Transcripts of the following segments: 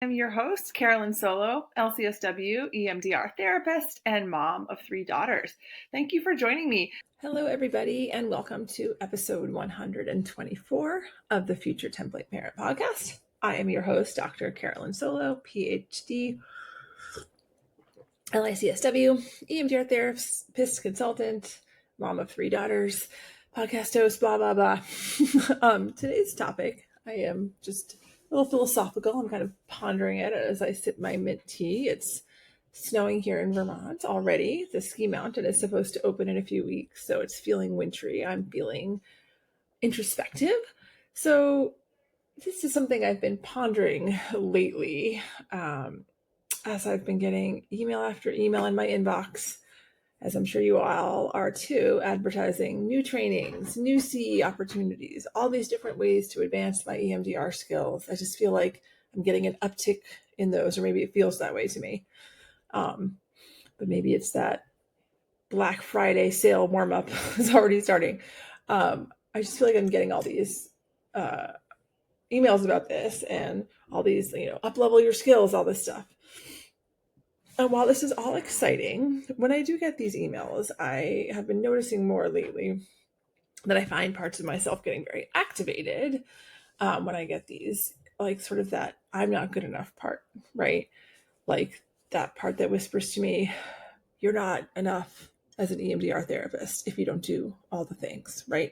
I'm your host, Carolyn Solo, LCSW, EMDR therapist, and mom of 3 daughters. Thank you for joining me. Hello, everybody, and welcome to episode 124 of the Future Template Parent Podcast. I am your host, Dr. Carolyn Solo, PhD, LICSW, EMDR therapist, consultant, mom of 3 daughters, podcast host, blah, blah, blah. Today's topic, I am just a little philosophical. I'm kind of pondering it as I sip my mint tea. It's snowing here in Vermont already. The ski mountain is supposed to open in a few weeks, so it's feeling wintry. I'm feeling introspective. So this is something I've been pondering lately, as I've been getting email after email in my inbox, as I'm sure you all are too, advertising new trainings, new CE opportunities, all these different ways to advance my EMDR skills. I just feel like I'm getting an uptick in those, or maybe it feels that way to me. But maybe it's that Black Friday sale warm up is already starting. I just feel like I'm getting all these emails about this and all these, up level your skills, all this stuff. And while this is all exciting, when I do get these emails, I have been noticing more lately that I find parts of myself getting very activated when I get these, like sort of that I'm not good enough part, right? Like that part that whispers to me, you're not enough as an EMDR therapist if you don't do all the things, right?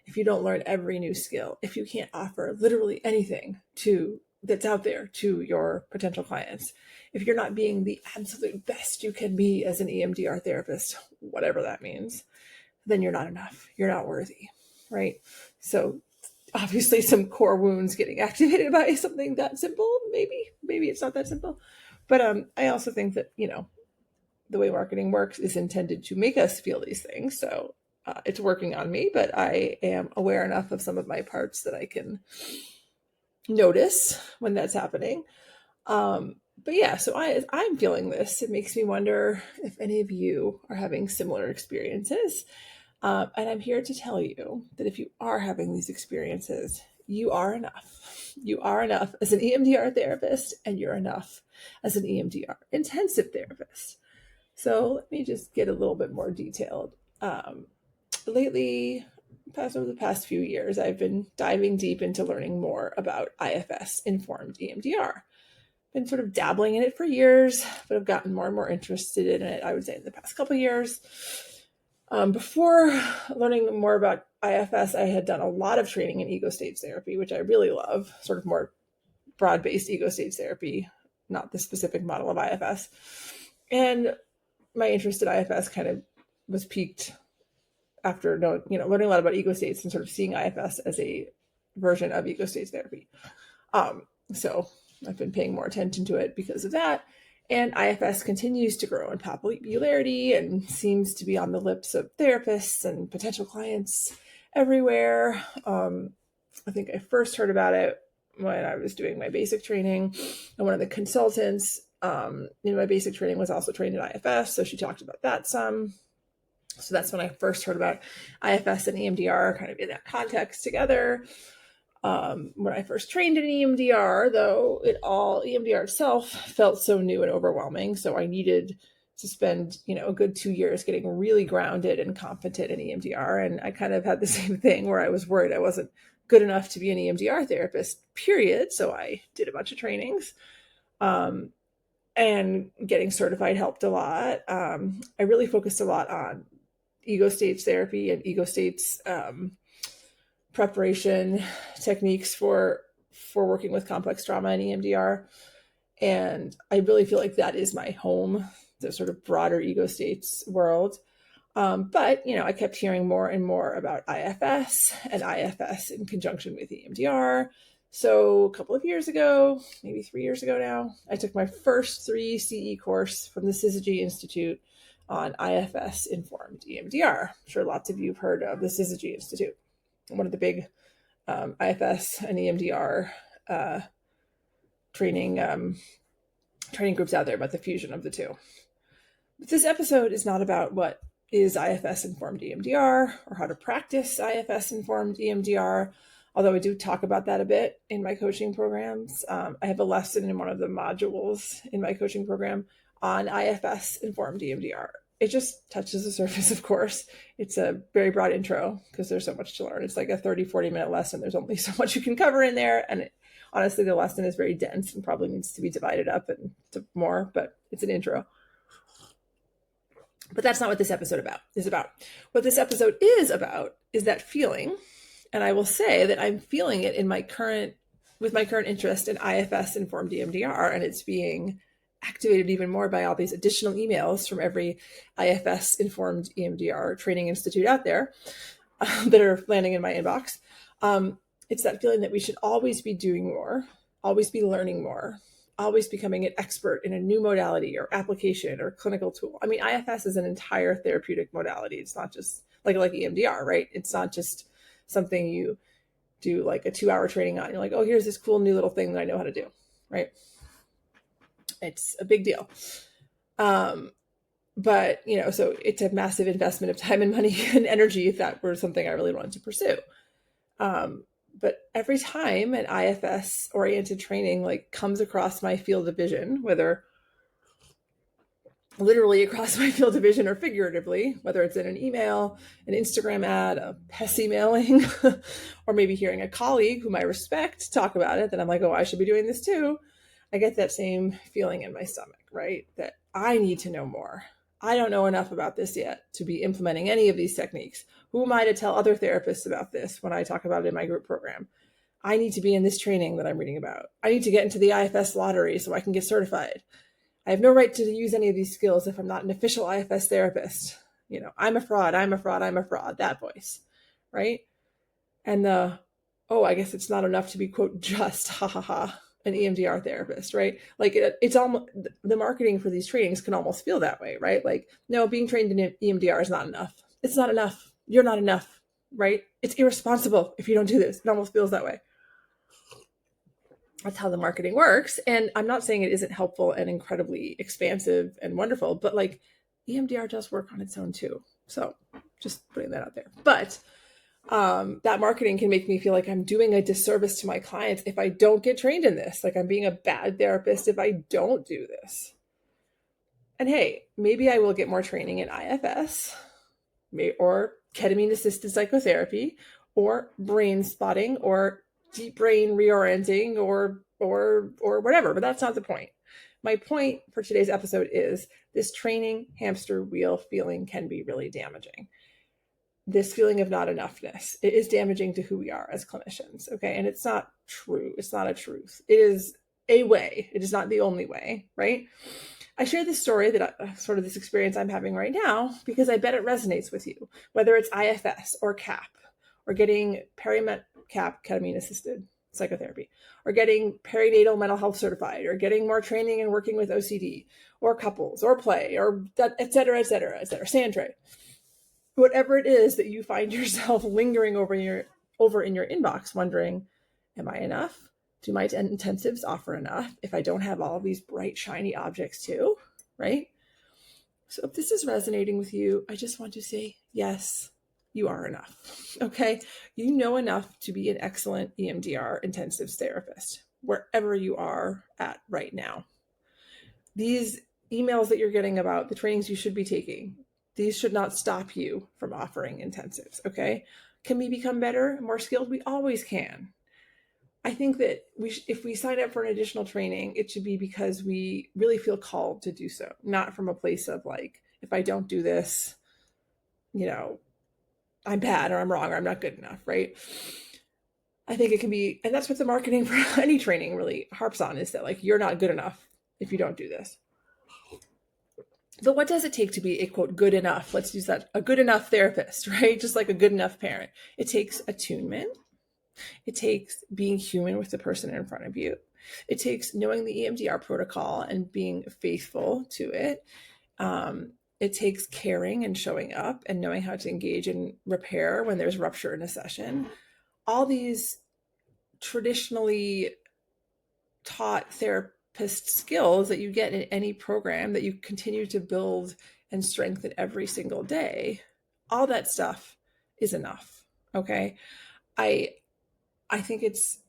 If you don't learn every new skill, if you can't offer literally anything that's out there to your potential clients, if you're not being the absolute best you can be as an EMDR therapist, whatever that means, then you're not enough. You're not worthy, right? So obviously some core wounds getting activated by something that simple. Maybe it's not that simple. But I also think that, the way marketing works is intended to make us feel these things. So it's working on me, but I am aware enough of some of my parts that I can notice when that's happening. But yeah, so I'm feeling this. It makes me wonder if any of you are having similar experiences. And I'm here to tell you that if you are having these experiences, you are enough. You are enough as an EMDR therapist, and you're enough as an EMDR intensive therapist. So let me just get a little bit more detailed. Lately, over the past few years, I've been diving deep into learning more about IFS-informed EMDR. Been sort of dabbling in it for years, but I've gotten more and more interested in it, I would say, in the past couple of years. Before learning more about IFS, I had done a lot of training in ego stage therapy, which I really love, sort of more broad-based ego stage therapy, not the specific model of IFS. And my interest in IFS kind of was piqued after learning a lot about ego states and sort of seeing IFS as a version of ego stage therapy. So I've been paying more attention to it because of that. And IFS continues to grow in popularity and seems to be on the lips of therapists and potential clients everywhere. I think I first heard about it when I was doing my basic training, and one of the consultants in my basic training was also trained in IFS, so she talked about that some. So that's when I first heard about IFS and EMDR kind of in that context together. When I first trained in EMDR, though, EMDR itself felt so new and overwhelming. So I needed to spend, a good 2 years getting really grounded and competent in EMDR. And I kind of had the same thing where I was worried I wasn't good enough to be an EMDR therapist, period. So I did a bunch of trainings. And getting certified helped a lot. I really focused a lot on ego states therapy and ego states preparation techniques for working with complex trauma and EMDR. And I really feel like that is my home, the sort of broader ego states world. But, I kept hearing more and more about IFS and IFS in conjunction with EMDR. So a couple of years ago, maybe 3 years ago now, I took my first 3 CE course from the Syzygy Institute on IFS-informed EMDR. I'm sure lots of you have heard of the Syzygy Institute, one of the big IFS and EMDR training groups out there about the fusion of the two. But this episode is not about what is IFS-informed EMDR or how to practice IFS-informed EMDR. although I do talk about that a bit in my coaching programs. I have a lesson in one of the modules in my coaching program on IFS informed EMDR. It just touches the surface, of course. It's a very broad intro because there's so much to learn. It's like a 30-40 minute lesson. There's only so much you can cover in there. And honestly, the lesson is very dense and probably needs to be divided up into more, but it's an intro. But that's not what this episode is about. What this episode is about is that feeling. And I will say that I'm feeling it with my current interest in IFS informed EMDR, and it's being activated even more by all these additional emails from every IFS informed EMDR training institute out there that are landing in my inbox. It's that feeling that we should always be doing more, always be learning more, always becoming an expert in a new modality or application or clinical tool. I mean, IFS is an entire therapeutic modality. It's not just like EMDR, right? It's not just something you do like a 2-hour training on. You're like, oh, here's this cool new little thing that I know how to do, right? It's a big deal. But, so it's a massive investment of time and money and energy if that were something I really wanted to pursue. But every time an IFS oriented training like comes across my field of vision, whether literally across my field of vision or figuratively, whether it's in an email, an Instagram ad, a PES emailing, or maybe hearing a colleague whom I respect talk about it, then I'm like, oh, I should be doing this too. I get that same feeling in my stomach, right? That I need to know more. I don't know enough about this yet to be implementing any of these techniques. Who am I to tell other therapists about this when I talk about it in my group program? I need to be in this training that I'm reading about. I need to get into the IFS lottery so I can get certified. I have no right to use any of these skills if I'm not an official IFS therapist. I'm a fraud, I'm a fraud, I'm a fraud, that voice, right? And I guess it's not enough to be, quote, just, an EMDR therapist, right? Like it's almost, the marketing for these trainings can almost feel that way, right? Like, no, being trained in EMDR is not enough. It's not enough. You're not enough, right? It's irresponsible if you don't do this. It almost feels that way. That's how the marketing works. And I'm not saying it isn't helpful and incredibly expansive and wonderful, but like EMDR does work on its own too. So just putting that out there. But that marketing can make me feel like I'm doing a disservice to my clients if I don't get trained in this. Like I'm being a bad therapist if I don't do this. And hey, maybe I will get more training in IFS or ketamine-assisted psychotherapy or brain spotting or deep brain reorienting or whatever, but that's not the point. My point for today's episode is this training hamster wheel feeling can be really damaging. This feeling of not enoughness, it is damaging to who we are as clinicians, okay? And it's not true. It's not a truth. It is a way. It is not the only way, right? I share this story sort of this experience I'm having right now because I bet it resonates with you, whether it's IFS or CAP or getting peri-CAP ketamine-assisted psychotherapy or getting perinatal mental health certified or getting more training and working with OCD or couples or play or et cetera, Sandre. Whatever it is that you find yourself lingering over in your inbox, wondering, am I enough? Do my intensives offer enough if I don't have all these bright, shiny objects too, right? So if this is resonating with you, I just want to say, yes, you are enough, okay? You know enough to be an excellent EMDR intensives therapist, wherever you are at right now. These emails that you're getting about the trainings you should be taking, these should not stop you from offering intensives, okay? Can we become better, more skilled? We always can. I think that if we sign up for an additional training, it should be because we really feel called to do so, not from a place of like, if I don't do this, I'm bad or I'm wrong or I'm not good enough, right? I think it can be, and that's what the marketing for any training really harps on, is that like, you're not good enough if you don't do this. But what does it take to be a, quote, good enough? Let's use that, a good enough therapist, right? Just like a good enough parent. It takes attunement. It takes being human with the person in front of you. It takes knowing the EMDR protocol and being faithful to it. It takes caring and showing up and knowing how to engage in repair when there's rupture in a session. All these traditionally taught therapist skills that you get in any program that you continue to build and strengthen every single day, all that stuff is enough, okay? I I think it's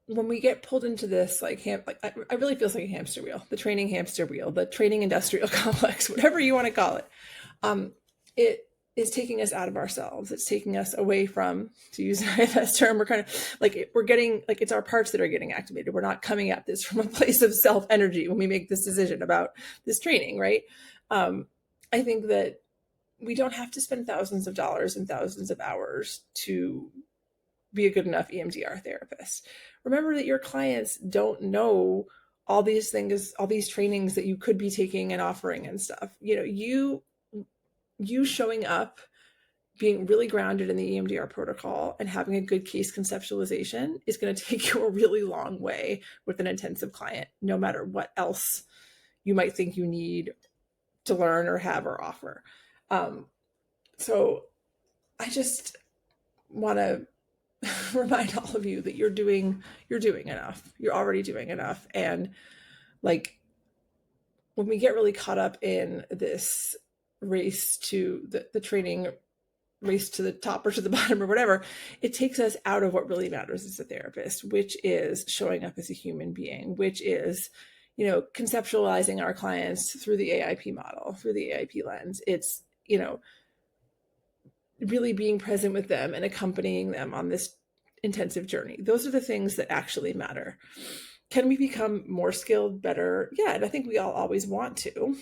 when we get pulled into this, like, I really feels like a hamster wheel, the training hamster wheel, the training industrial complex, whatever you want to call it. It is taking us out of ourselves. It's taking us away from, to use an IFS term, we're kind of like, we're getting, like, it's our parts that are getting activated. We're not coming at this from a place of self energy when we make this decision about this training, right? I think that we don't have to spend thousands of dollars and thousands of hours to be a good enough EMDR therapist. Remember that your clients don't know all these things, all these trainings that you could be taking and offering and stuff. You know, you showing up, being really grounded in the EMDR protocol and having a good case conceptualization is going to take you a really long way with an intensive client, no matter what else you might think you need to learn or have or offer. So I just want to remind all of you that you're doing enough. You're already doing enough. And like, when we get really caught up in this race to the training race to the top or to the bottom or whatever, it takes us out of what really matters as a therapist, which is showing up as a human being, which is, you know, conceptualizing our clients through the AIP model, through the AIP lens. It's, you know, really being present with them and accompanying them on this intensive journey. Those are the things that actually matter. Can we become more skilled, better? Yeah, and I think we all always want to,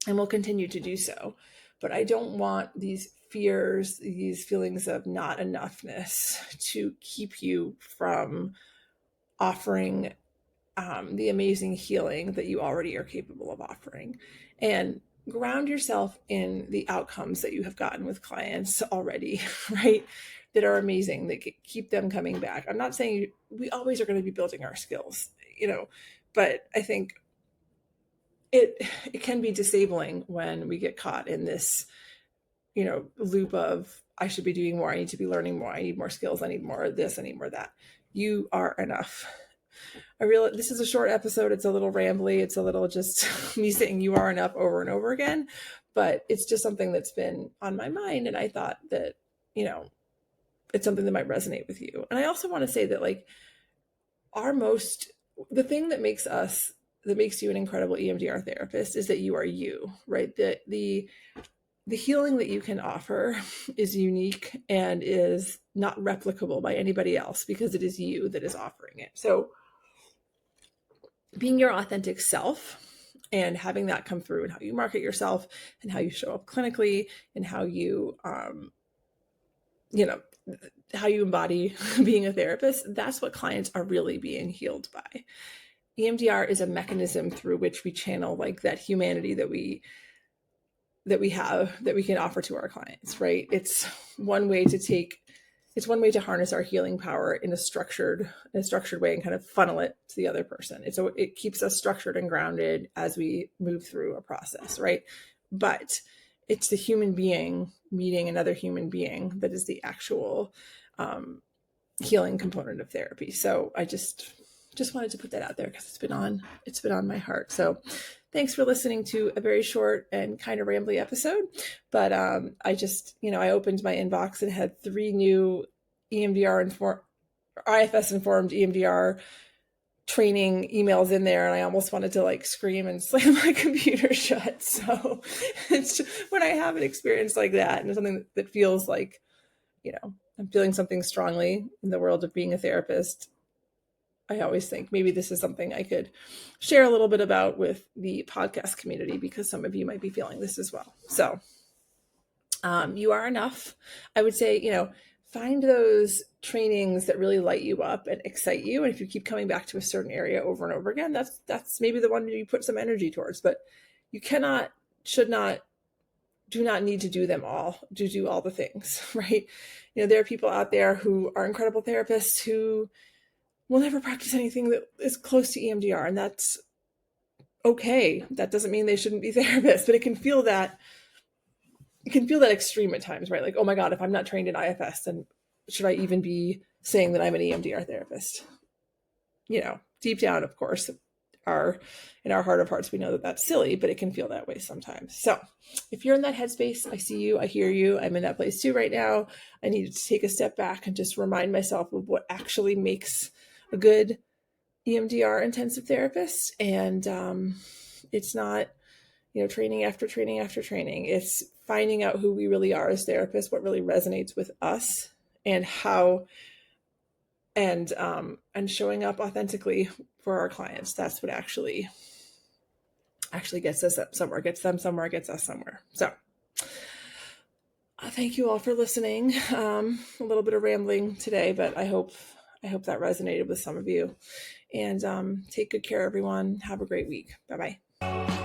and we'll continue to do so. But I don't want these fears, these feelings of not enoughness to keep you from offering the amazing healing that you already are capable of offering. And ground yourself in the outcomes that you have gotten with clients already, right? That are amazing, that keep them coming back. I'm not saying we always are going to be building our skills, you know, but I think it can be disabling when we get caught in this, you know, loop of, I should be doing more. I need to be learning more. I need more skills. I need more of this. I need more of that. You are enough. I realize this is a short episode. It's a little rambly. It's a little just me saying you are enough over and over again, but it's just something that's been on my mind. And I thought that, you know, it's something that might resonate with you. And I also want to say that, like, the thing that makes you an incredible EMDR therapist is that you are you, right? That the healing that you can offer is unique and is not replicable by anybody else because it is you that is offering it. So being your authentic self and having that come through in how you market yourself and how you show up clinically and how you, you know, how you embody being a therapist, that's what clients are really being healed by. EMDR is a mechanism through which we channel like that humanity that we have, that we can offer to our clients, right? It's one way to harness our healing power in a structured way and kind of funnel it to the other person. It keeps us structured and grounded as we move through a process, right? But it's the human being meeting another human being that is the actual healing component of therapy. So I just wanted to put that out there because it's been on my heart. So thanks for listening to a very short and kind of rambly episode. But I just, you know, I opened my inbox and had 3 new IFS informed EMDR training emails in there, and I almost wanted to like scream and slam my computer shut. So it's just, when I have an experience like that and something that feels like, you know, I'm feeling something strongly in the world of being a therapist, I always think maybe this is something I could share a little bit about with the podcast community because some of you might be feeling this as well. So you are enough. I would say, you know, find those trainings that really light you up and excite you. And if you keep coming back to a certain area over and over again, that's maybe the one you put some energy towards, but you cannot, do not need to do them all, to do all the things, right? You know, there are people out there who are incredible therapists who will never practice anything that is close to EMDR. And that's okay. That doesn't mean they shouldn't be therapists, but it can feel that extreme at times, right? Like, oh my God, if I'm not trained in IFS, then should I even be saying that I'm an EMDR therapist? You know, deep down, of course, in our heart of hearts, we know that that's silly, but it can feel that way sometimes. So if you're in that headspace, I see you, I hear you, I'm in that place too right now. I need to take a step back and just remind myself of what actually makes a good EMDR intensive therapist. And it's not, training after training after training. It's finding out who we really are as therapists, what really resonates with us, and how, and showing up authentically for our clients. That's what actually gets us up somewhere, gets them somewhere, gets us somewhere. So thank you all for listening. A little bit of rambling today, but I hope that resonated with some of you. And take good care, everyone. Have a great week. Bye-bye.